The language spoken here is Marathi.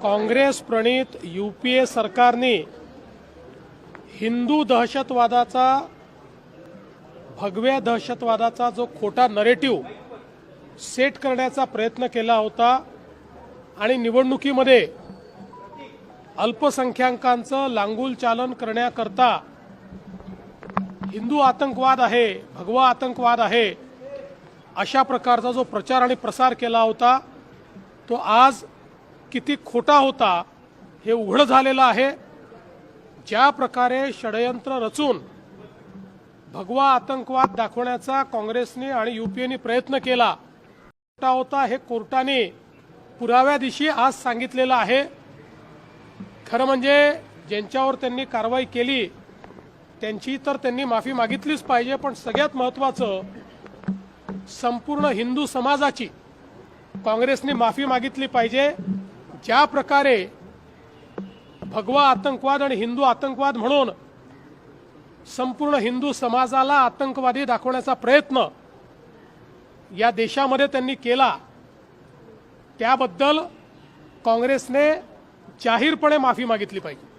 काँग्रेस प्रणित यूपीए सरकारने हिंदू दहशतवादाचा भगव्या दहशतवादाचा जो खोटा नरेटिव्ह सेट करण्याचा प्रयत्न केला होता आणि निवडणुकीमध्ये अल्पसंख्याकांचं लांगुल चालन करण्याकरता हिंदू आतंकवाद आहे, भगवा आतंकवाद आहे, अशा प्रकारचा जो प्रचार आणि प्रसार केला होता तो आज किती खोटा होता हे उघड झालेलं आहे। ज्या प्रकारे षडयंत्र रचून भगवा आतंकवाद दाखवण्याचा काँग्रेसने आणि यूपीएने प्रयत्न केला खोटा होता हे कोर्टाने पुराव्यादिशी आज सांगितलेलं आहे। खरं म्हणजे ज्यांच्यावर त्यांनी कारवाई केली त्यांची तर त्यांनी माफी मागितलीच पाहिजे, पण सगळ्यात महत्त्वाचं संपूर्ण हिंदू समाजाची काँग्रेसने माफी मागितली पाहिजे। ज्या प्रकारे भगवा आतंकवाद आणि हिंदू आतंकवाद म्हणून संपूर्ण हिंदू समाजाला आतंकवादी दाखवण्याचा प्रयत्न या देशामध्ये त्यांनी केला त्याबद्दल काँग्रेसने जाहीरपणे माफी मागितली पाहिजे।